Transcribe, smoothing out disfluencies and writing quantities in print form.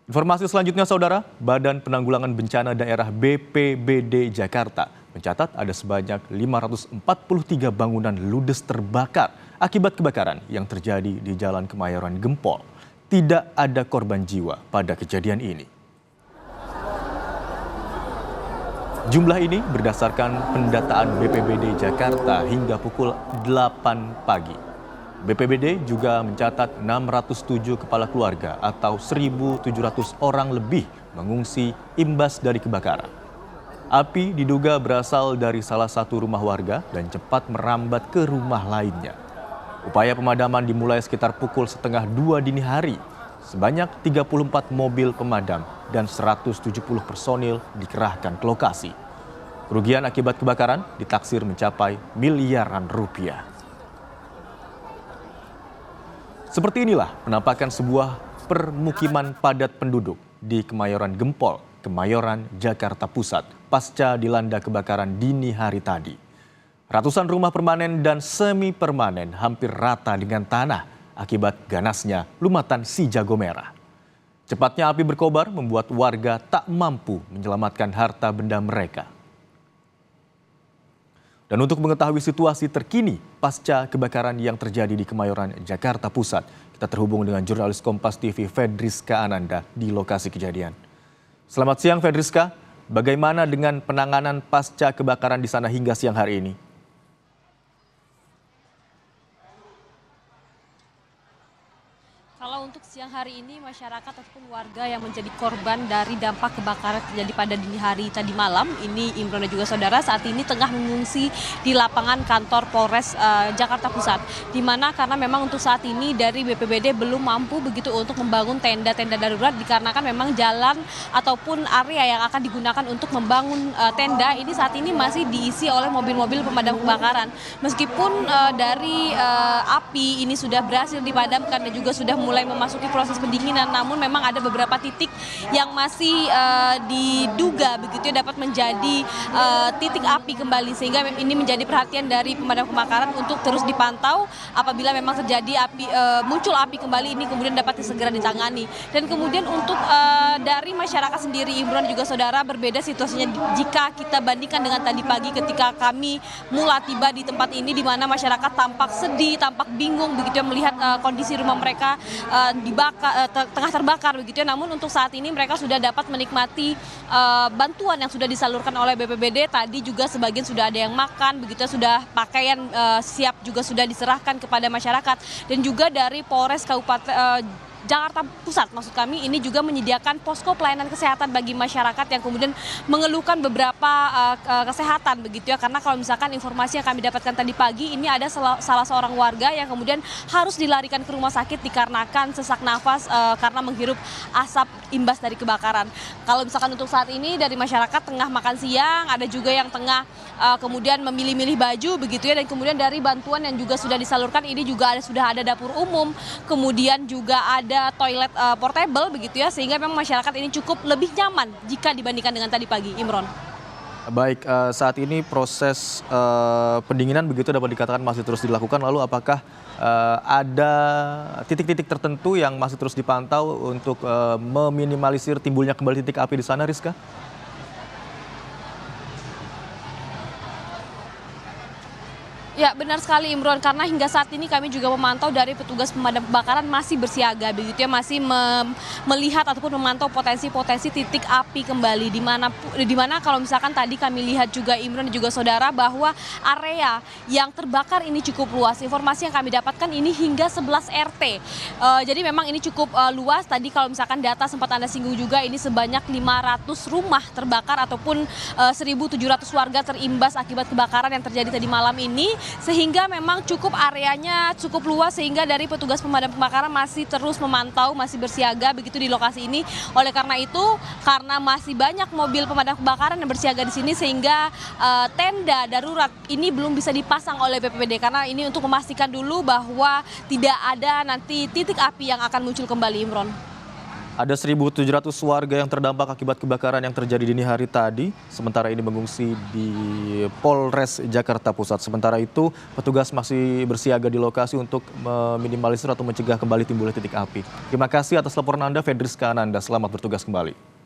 Informasi selanjutnya, Saudara, Badan Penanggulangan Bencana Daerah BPBD Jakarta mencatat ada sebanyak 543 bangunan ludes terbakar akibat kebakaran yang terjadi di Jalan Kemayoran Gempol. Tidak ada korban jiwa pada kejadian ini. Jumlah ini berdasarkan pendataan BPBD Jakarta hingga pukul 8 pagi. BPBD juga mencatat 607 kepala keluarga atau 1.700 orang lebih mengungsi imbas dari kebakaran. Api diduga berasal dari salah satu rumah warga dan cepat merambat ke rumah lainnya. Upaya pemadaman dimulai sekitar pukul 1:30 dini hari. Sebanyak 34 mobil pemadam dan 170 personil dikerahkan ke lokasi. Kerugian akibat kebakaran ditaksir mencapai miliaran rupiah. Seperti inilah penampakan sebuah permukiman padat penduduk di Kemayoran Gempol, Kemayoran, Jakarta Pusat, pasca dilanda kebakaran dini hari tadi. Ratusan rumah permanen dan semi permanen hampir rata dengan tanah akibat ganasnya lumatan si jago merah. Cepatnya api berkobar membuat warga tak mampu menyelamatkan harta benda mereka. Dan untuk mengetahui situasi terkini pasca kebakaran yang terjadi di Kemayoran, Jakarta Pusat, kita terhubung dengan jurnalis Kompas TV Fedriska Ananda di lokasi kejadian. Selamat siang Fedriska, bagaimana dengan penanganan pasca kebakaran di sana hingga siang hari ini? Kalau untuk siang hari ini masyarakat ataupun warga yang menjadi korban dari dampak kebakaran terjadi pada dini hari tadi malam, ini Imron dan juga saudara saat ini tengah mengungsi di lapangan kantor Polres Jakarta Pusat. Di mana karena memang untuk saat ini dari BPBD belum mampu begitu untuk membangun tenda-tenda darurat dikarenakan memang jalan ataupun area yang akan digunakan untuk membangun tenda ini saat ini masih diisi oleh mobil-mobil pemadam kebakaran. Meskipun dari api ini sudah berhasil dipadamkan dan juga sudah mulai memasuki proses pendinginan, namun memang ada beberapa titik yang masih diduga begitu ya dapat menjadi titik api kembali, sehingga ini menjadi perhatian dari pemadam kebakaran untuk terus dipantau apabila memang terjadi api muncul api kembali ini kemudian dapat segera ditangani. Dan kemudian untuk dari masyarakat sendiri, Imron juga saudara, berbeda situasinya jika kita bandingkan dengan tadi pagi ketika kami mulai tiba di tempat ini, di mana masyarakat tampak sedih, tampak bingung begitu ya melihat kondisi rumah mereka tengah terbakar begitu ya. Namun untuk saat ini mereka sudah dapat menikmati bantuan yang sudah disalurkan oleh BPBD. Tadi juga sebagian sudah ada yang makan begitu ya, sudah pakaian siap juga sudah diserahkan kepada masyarakat. Dan juga dari Polres Kabupaten Jakarta Pusat, maksud kami, ini juga menyediakan posko pelayanan kesehatan bagi masyarakat yang kemudian mengeluhkan beberapa kesehatan begitu ya. Karena kalau misalkan informasi yang kami dapatkan tadi pagi, ini ada salah seorang warga yang kemudian harus dilarikan ke rumah sakit dikarenakan sesak nafas karena menghirup asap imbas dari kebakaran. Kalau misalkan untuk saat ini dari masyarakat tengah makan siang, ada juga yang tengah kemudian memilih-milih baju begitu ya. Dan kemudian dari bantuan yang juga sudah disalurkan ini juga sudah ada dapur umum, kemudian juga ada toilet portable begitu ya, sehingga memang masyarakat ini cukup lebih nyaman jika dibandingkan dengan tadi pagi, Imron. Baik, saat ini proses pendinginan begitu dapat dikatakan masih terus dilakukan. Lalu apakah ada titik-titik tertentu yang masih terus dipantau untuk meminimalisir timbulnya kembali titik api di sana, Rizka? Ya, benar sekali Imron, karena hingga saat ini kami juga memantau dari petugas pemadam kebakaran masih bersiaga begitu ya, masih melihat ataupun memantau potensi-potensi titik api kembali, di mana kalau misalkan tadi kami lihat juga Imron dan juga saudara bahwa area yang terbakar ini cukup luas. Informasi yang kami dapatkan ini hingga 11 RT. Jadi memang ini cukup luas. Tadi kalau misalkan data sempat Anda singgung juga, ini sebanyak 500 rumah terbakar ataupun 1.700 warga terimbas akibat kebakaran yang terjadi tadi malam ini. Sehingga memang cukup areanya cukup luas, sehingga dari petugas pemadam kebakaran masih terus memantau, masih bersiaga begitu di lokasi ini. Oleh karena itu, karena masih banyak mobil pemadam kebakaran yang bersiaga di sini, sehingga tenda darurat ini belum bisa dipasang oleh BPBD karena ini untuk memastikan dulu bahwa tidak ada nanti titik api yang akan muncul kembali, Imron. Ada 1.700 warga yang terdampak akibat kebakaran yang terjadi dini hari tadi. Sementara ini mengungsi di Polres Jakarta Pusat. Sementara itu, petugas masih bersiaga di lokasi untuk meminimalisir atau mencegah kembali timbulnya titik api. Terima kasih atas laporan Anda, Fedriska Ananda. Selamat bertugas kembali.